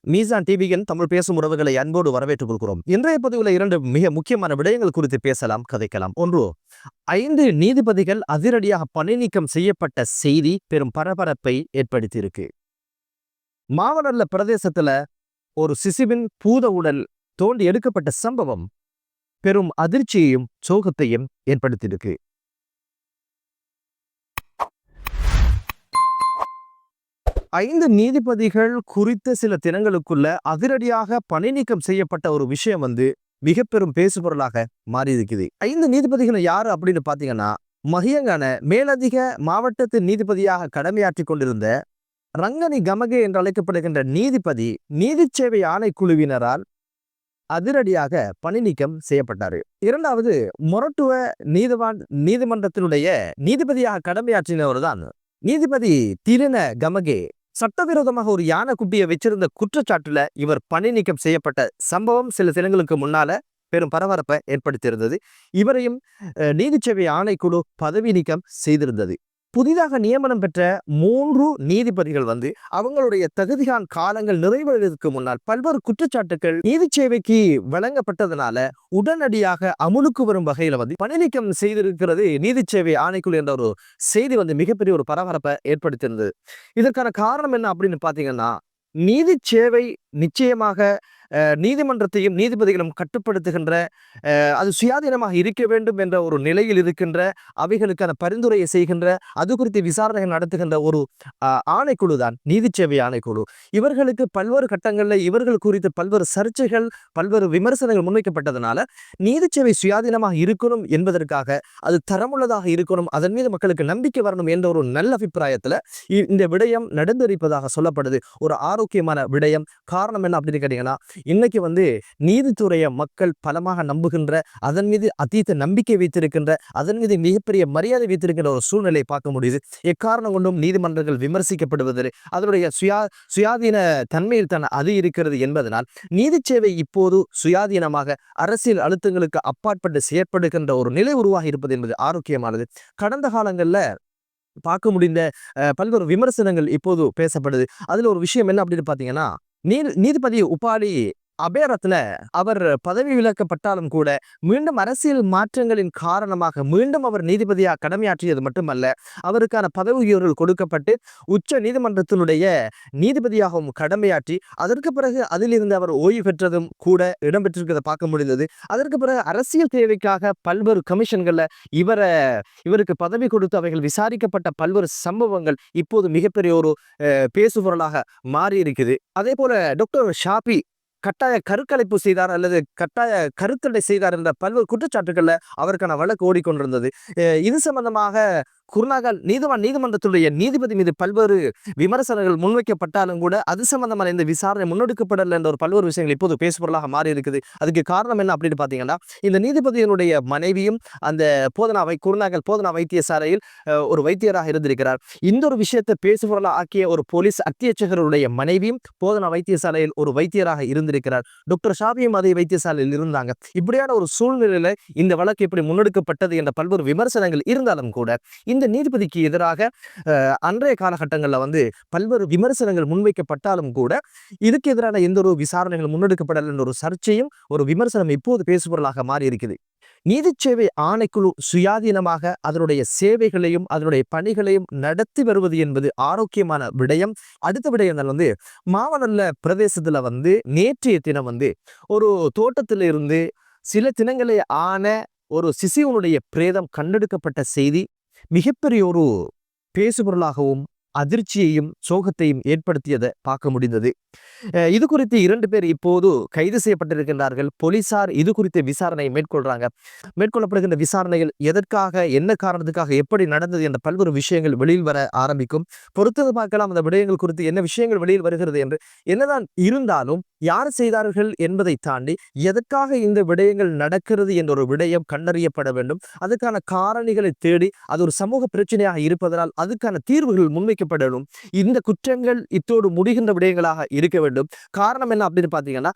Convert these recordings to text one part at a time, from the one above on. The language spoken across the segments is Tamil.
மீசான் டிவியின் தமிழ் பேசும் உறவுகளை அன்போடு வரவேற்றுக் கொள்கிறோம். இன்றைய பதிவில் 2 மிக முக்கியமான விடயங்கள் குறித்து பேசலாம், கதைக்கலாம். ஒன்று, 5 நீதிபதிகள் அதிரடியாக பணி நீக்கம் செய்யப்பட்ட செய்தி பெரும் பரபரப்பை ஏற்படுத்தியிருக்கு. மாவனல்ல பிரதேசத்துல ஒரு சிசுவின் பூத உடல் தோண்டி எடுக்கப்பட்ட சம்பவம் பெரும் அதிர்ச்சியையும் சோகத்தையும் ஏற்படுத்தியிருக்கு. 5 நீதிபதிகள் குறித்த சில தினங்களுக்குள்ள அதிரடியாக பணி நீக்கம் செய்யப்பட்ட ஒரு விஷயம் மிக பெரும் பேசுபொருளாக மாறி இருக்குது. 5 நீதிபதிகள் யாரு அப்படின்னு பாத்தீங்கன்னா, மஹியங்கான மேலதிக மாவட்டத்தின் நீதிபதியாக கடமையாற்றி கொண்டிருந்த ரங்கனி கமகே என்று அழைக்கப்படுகின்ற நீதிபதி நீதி சேவை ஆணைக்குழுவினரால் அதிரடியாக பணி நீக்கம் செய்யப்பட்டாரு. இரண்டாவது, மொரட்டுவ நீதிமன்றத்தினுடைய நீதிபதியாக கடமையாற்றினவர் தான் நீதிபதி திரின கமகே. சட்டவிரோதமாக ஒரு யானை குட்டியை வச்சிருந்த குற்றச்சாட்டுல இவர் பணி நீக்கம் செய்யப்பட்ட சம்பவம் சில தினங்களுக்கு முன்னால பெரும் பரபரப்பை ஏற்படுத்தியிருந்தது. இவரையும் நீதிச்சேவை ஆணைக்குழு பதவி நீக்கம் செய்திருந்தது. புதிதாக நியமனம் பெற்ற 3 நீதிபதிகள் அவங்களுடைய தகுதிகான் காலங்கள் நிறைவடைவதற்கு முன்னால் பல்வேறு குற்றச்சாட்டுகள் நீதி சேவைக்கு வழங்கப்பட்டதனால உடனடியாக அமுலுக்கு வரும் வகையில பணி நீக்கம் செய்திருக்கிறது நீதி சேவை ஆணைக்குழு என்ற ஒரு செய்தி மிகப்பெரிய ஒரு பரபரப்பை ஏற்படுத்தியிருந்தது. இதற்கான காரணம் என்ன அப்படின்னு பாத்தீங்கன்னா, நீதி சேவை நிச்சயமாக நீதிமன்றத்தையும் நீதிபதிகளும் கட்டுப்படுத்துகின்ற, அது சுயாதீனமாக இருக்க வேண்டும் என்ற ஒரு நிலையில் இருக்கின்ற, அவைகளுக்கான பரிந்துரையை செய்கின்ற, அது குறித்து விசாரணைகள் நடத்துகின்ற ஒரு ஆணைக்குழு தான் நீதி சேவை ஆணைக்குழு. இவர்களுக்கு பல்வேறு கட்டங்களில் இவர்கள் குறித்து பல்வேறு சர்ச்சைகள், பல்வேறு விமர்சனங்கள் முன்வைக்கப்பட்டதனால நீதி சேவை சுயாதீனமாக இருக்கணும் என்பதற்காக, அது தரமுள்ளதாக இருக்கணும், அதன் மீது மக்களுக்கு நம்பிக்கை வரணும் என்ற ஒரு நல்ல அபிப்பிராயத்துல இந்த விடயம் நடந்திருப்பதாக சொல்லப்படுது. ஒரு ஆரோக்கியமான விடயம். காரணம் என்ன அப்படின்னு கேட்டீங்கன்னா, இன்னைக்கு நீதித்துறையை மக்கள் பலமாக நம்புகின்ற, அதன் மீது அதீத நம்பிக்கை வைத்திருக்கின்ற, அதன் மீது மிகப்பெரிய மரியாதை வைத்திருக்கின்ற ஒரு சூழ்நிலை பார்க்க முடியுது. எக்காரணம் கொண்டும் நீதிமன்றங்கள் விமர்சிக்கப்படுவது அதனுடைய சுயாதீன தன்மையில் தான் அது இருக்கிறது என்பதனால் நீதி சேவை இப்போது சுயாதீனமாக அரசியல் அழுத்தங்களுக்கு அப்பாற்பட்டு செயற்படுகின்ற ஒரு நிலை உருவாகி இருப்பது என்பது ஆரோக்கியமானது. கடந்த காலங்களில் பார்க்க முடிந்த பல்வேறு விமர்சனங்கள் இப்போது பேசப்படுது. அதுல ஒரு விஷயம் என்ன அப்படின்னு பாத்தீங்கன்னா, நீதிபதி உபாலி அபேரத்ன அவர் பதவி விலக்கப்பட்டாலும் கூட மீண்டும் அரசியல் மாற்றங்களின் காரணமாக மீண்டும் அவர் நீதிபதியாக கடமையாற்றியது மட்டுமல்ல, அவருக்கான பதவி உயர்வுகள் கொடுக்கப்பட்டு உச்ச நீதிமன்றத்தினுடைய நீதிபதியாகவும் கடமையாற்றி அதற்கு பிறகு அதிலிருந்து அவர் ஓய்வு பெற்றதும் கூட இடம்பெற்றிருக்கிறத பார்க்க முடிந்தது. அதற்கு பிறகு அரசியல் தேவைக்காக பல்வேறு கமிஷன்கள்ல இவருக்கு பதவி கொடுத்து அவைகள் விசாரிக்கப்பட்ட பல்வேறு சம்பவங்கள் இப்போது மிகப்பெரிய ஒரு பேசுபொருளாக மாறி இருக்குது. அதே போல டாக்டர் ஷாபி கட்டாய கருக்கலைப்பு செய்தார் அல்லது கட்டாய கருத்தடை செய்தார் என்ற பல்வேறு குற்றச்சாட்டுகள்ல அவருக்கான வழக்கு ஓடிக்கொண்டிருந்தது. இது சம்பந்தமாக குருநாகல் நீதிமன்றத்துடைய நீதிபதி மீது பல்வேறு விமர்சனங்கள் முன்வைக்கப்பட்டாலும் கூட அது சம்பந்தமான இந்த விசாரணை முன்னெடுக்கப்படல என்ற ஒரு பல்வேறு விஷயங்கள் இப்போது பேசுபொருளாக மாறி இருக்குது. அதுக்கு காரணம் என்ன அப்படின்னு பாத்தீங்கன்னா, இந்த நீதிபதியினுடைய மனைவியும் அந்த குருநாகல் போதனா வைத்தியசாலையில் ஒரு வைத்தியராக இருந்திருக்கிறார். இந்த ஒரு விஷயத்தை பேசுபொருளாக ஆக்கிய ஒரு போலீஸ் அத்தியட்சகருடைய மனைவியும் போதனா வைத்தியசாலையில் ஒரு வைத்தியராக இருந்திருக்கிறார். டாக்டர் ஷாபியும் அதே வைத்தியசாலையில் இருந்தாங்க. இப்படியான ஒரு சூழ்நிலையில இந்த வழக்கு எப்படி முன்னெடுக்கப்பட்டது என்ற பல்வேறு விமர்சனங்கள் இருந்தாலும் கூட இந்த நீதிபதிக்கு எதிராக அன்றைய காலகட்டங்களில் பல்வேறு விமர்சனங்கள் முன்வைக்கப்பட்டாலும் கூட இதுக்கு எதிரான எந்த ஒரு விசாரணைகள் முன்னெடுக்கப்படல என்ற ஒரு சர்ச்சையும் ஒரு விமர்சனம் இப்போது பேசுபொருளாக மாறி இருக்குது. நீதி சேவை ஆணைக்குழு சுயாதீனமாக அதனுடைய சேவைகளையும் அதனுடைய பணிகளையும் நடத்தி வருவது என்பது ஆரோக்கியமான விடயம். அடுத்த விடயம் மாவனல்ல பிரதேசத்துல நேற்றைய தினம் ஒரு தோட்டத்தில இருந்து சில தினங்களே ஆன ஒரு சிசுவனுடைய பிரேதம் கண்டெடுக்கப்பட்ட செய்தி மிகப்பெரிய ஒரு பேசுபொருளாகவும் அதிர்ச்சியையும் சோகத்தையும் ஏற்படுத்தியதை பார்க்க முடிந்தது. இது குறித்து 2 பேர் இப்போது கைது செய்யப்பட்டிருக்கின்றார்கள். போலீசார் இது குறித்த விசாரணை மேற்கொள்ளப்படுகின்ற விசாரணைகள் எதற்காக, என்ன காரணத்துக்காக, எப்படி நடந்தது என்ற பல்வேறு விஷயங்கள் வெளியில் வர ஆரம்பிக்கும். பொறுத்தது பார்க்கலாம் அந்த விடயங்கள் குறித்து என்ன விஷயங்கள் வெளியில் வருகிறது என்று. என்னதான் இருந்தாலும் யார் செய்தார்கள் என்பதை தாண்டி எதற்காக இந்த விடயங்கள் நடக்கிறது என்ற ஒரு விடயம் கண்டறியப்பட வேண்டும். அதுக்கான காரணிகளை தேடி அது ஒரு சமூக பிரச்சனையாக இருப்பதனால் அதுக்கான தீர்வுகள் முன்வைக்கப்படணும். இந்த குற்றங்கள் இத்தோடு முடிகின்ற விடயங்களாக இருக்க வேண்டும். காரணம் என்ன அப்படின்னு பாத்தீங்கன்னா,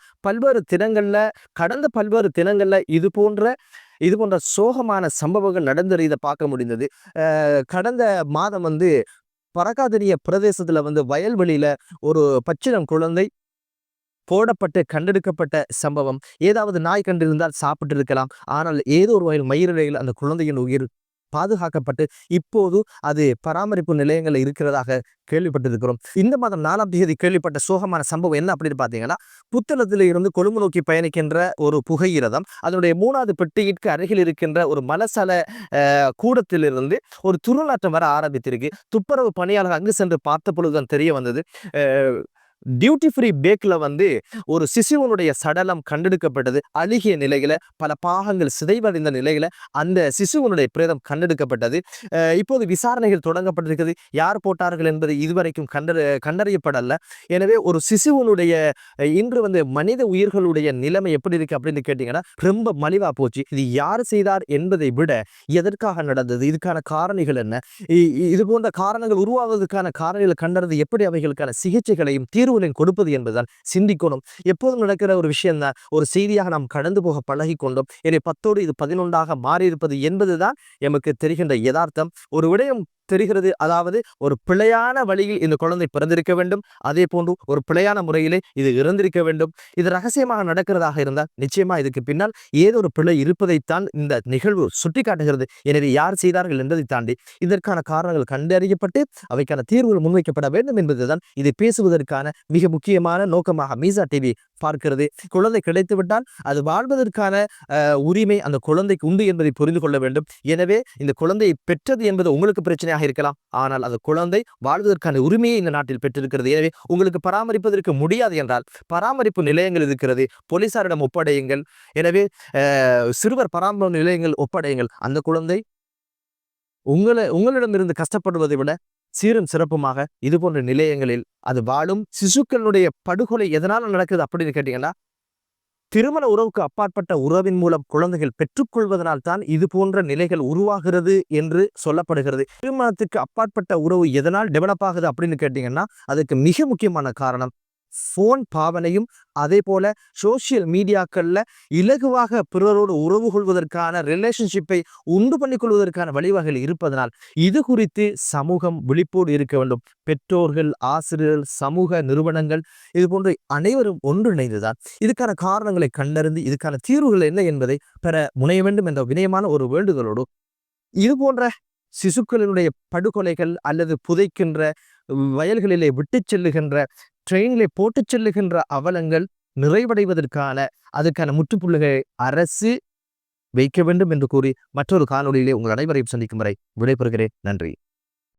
கடந்த பல்வேறு தினங்கள்ல இது போன்ற சோகமான சம்பவங்கள் நடந்ததை பார்க்க முடிந்தது. கடந்த மாதம் பரகாதனிய பிரதேசத்துல வயல்வெளியில ஒரு பச்சிளம் குழந்தை போடப்பட்டு கண்டெடுக்கப்பட்ட சம்பவம். ஏதாவது நாய் கண்டிருந்தால் சாப்பிட்டு இருக்கலாம். ஆனால் ஏதோ ஒரு வகையில் மயிரிழையில் அந்த குழந்தையின் உயிர் பாதுகாக்கப்பட்டு இப்போது அது பராமரிப்பு நிலையங்கள் இருக்கிறதாக கேள்விப்பட்டிருக்கிறோம். இந்த மாதம் 4ஆம் தேதி கேள்விப்பட்ட சோகமான சம்பவம் என்ன அப்படின்னு பார்த்தீங்கன்னா, புத்தளத்தில் இருந்து கொழும்பு நோக்கி பயணிக்கின்ற ஒரு புகையிரதம் அதனுடைய 3வது பெட்டியிற்கு அருகில் இருக்கின்ற ஒரு மலசல கூடத்திலிருந்து ஒரு துர்நாற்றம் வர ஆரம்பித்திருக்கு. துப்புரவு பணியாளர்கள் அங்கு சென்று பார்த்த பொழுதுதான் தெரிய வந்தது. டியூட்டி ஃப்ரீ பேக்ல ஒரு சிசுவனுடைய சடலம் கண்டெடுக்கப்பட்டது. அழுகிய நிலையில, பல பாகங்கள் சிதைவடைந்த நிலையில அந்த சிசுவனுடைய பிரேதம் கண்டெடுக்கப்பட்டது. இப்போது விசாரணைகள் தொடங்கப்பட்டிருக்கிறது. யார் போட்டார்கள் என்பது இதுவரைக்கும் கண்டறியப்படல. எனவே ஒரு சிசுவனுடைய இன்று மனித உயிர்களுடைய நிலைமை எப்படி இருக்கு அப்படின்னு கேட்டீங்கன்னா ரொம்ப மலிவா போச்சு. இது யார் செய்தார் என்பதை விட எதற்காக நடந்தது, இதுக்கான காரணிகள் என்ன, இது போன்ற காரணங்கள் உருவாவதற்கான காரணிகளை கண்டறிந்து எப்படி அவைகளுக்கான சிகிச்சைகளையும் தீர்வுகளையும் கொடுப்பது என்பதுதான் சிந்திக்கணும். எப்போதும் நடக்கிற ஒரு விஷயம் தான். ஒரு செய்தியாக நாம் கடந்து போக பழகி கொண்டோம். எனவே 10ஓடு இது 11ஆக மாறியிருப்பது என்பதுதான் எமக்கு தெரிகின்ற யதார்த்தம். ஒரு விடயம் தெரிகிறது. அதாவது ஒரு பிழையான வழியில் இந்த குழந்தை பிறந்திருக்க வேண்டும். அதே போன்று ஒரு பிழையான முறையிலே இது இறந்திருக்க வேண்டும். இது ரகசியமாக நடக்கிறதாக இருந்தால் நிச்சயமா இதுக்கு பின்னால் ஏதோ ஒரு பிழை இருப்பதைத்தான் இந்த நிகழ்வு சுட்டிக்காட்டுகிறது. எனவே யார் செய்தார்கள் என்பதை தாண்டி இதற்கான காரணங்கள் கண்டறியப்பட்டு அவைக்கான தீர்வுகள் முன்வைக்கப்பட வேண்டும் என்பதுதான் இதை பேசுவதற்கான மிக முக்கியமான நோக்கமாக மீசா டிவி பார்க்கிறது. குழந்தை கிடைத்துவிட்டால் அது வாழ்வதற்கான உரிமை அந்த குழந்தைக்கு உண்டு என்பதை புரிந்து கொள்ள வேண்டும். எனவே இந்த குழந்தையை பெற்றது என்பது உங்களுக்கு பிரச்சனை இருக்கலாம். ஆனால் அந்த குழந்தை வாழ்வதற்கான உரிமையை இந்த நாட்டில் பெற்றிருக்கிறது. எனவே உங்களுக்கு பராமரிப்பதற்கு முடியாது என்றால் பராமரிப்பு நிலையங்கள் இருக்கிறது. போலீசாரிடம் ஒப்படையுங்கள். எனவே சிறுவர் பராமரிப்பு நிலையங்கள் ஒப்படையுங்கள். அந்த குழந்தை உங்களிடமிருந்து கஷ்டப்படுவதை விட சீரும் சிறப்புமாக இது போன்ற நிலையங்களில் அது வாழும். சிசுக்களுடைய படுகொலை எதனால நடக்குது அப்படின்னு கேட்டீங்கன்னா, திருமண உறவுக்கு அப்பாற்பட்ட உறவின் மூலம் குழந்தைகள் பெற்றுக்கொள்வதனால் தான் இது போன்ற நிலைகள் உருவாகிறது என்று சொல்லப்படுகிறது. திருமணத்துக்கு அப்பாற்பட்ட உறவு எதனால் டெவலப் ஆகுது அப்படின்னு கேட்டீங்கன்னா, அதுக்கு மிக முக்கியமான காரணம் போன் பாவனையும் அதே போல சோசியல் மீடியாக்கள்ல இலகுவாக பிறரோடு உறவு கொள்வதற்கான ரிலேஷன்ஷிப்பை உண்டு பண்ணிக் கொள்வதற்கான வழிவகைகள் இருப்பதனால் இது குறித்து சமூகம் விழிப்போடு இருக்க வேண்டும். பெற்றோர்கள், ஆசிரியர்கள், சமூக நிறுவனங்கள் இது போன்ற அனைவரும் ஒன்றிணைந்துதான் இதுக்கான காரணங்களை கண்டறிந்து இதுக்கான தீர்வுகள் என்ன என்பதை பெற முனைய வேண்டும் என்ற வினயமான ஒரு வேண்டுதலோடு இது போன்ற சிசுக்களினுடைய படுகொலைகள் அல்லது புதைக்கின்ற வயல்களிலே விட்டு செல்லுகின்ற ட்ரெயினிலே போட்டு செல்லுகின்ற அவலங்கள் நிறைவடைவதற்கான அதுக்கான முற்றுப்புள்ளிகளை அரசு வைக்க வேண்டும் என்று கூறி மற்றொரு காணொலியிலே உங்கள் அனைவரையும் சந்திக்கும் வரை விடைபெறுகிறேன். நன்றி.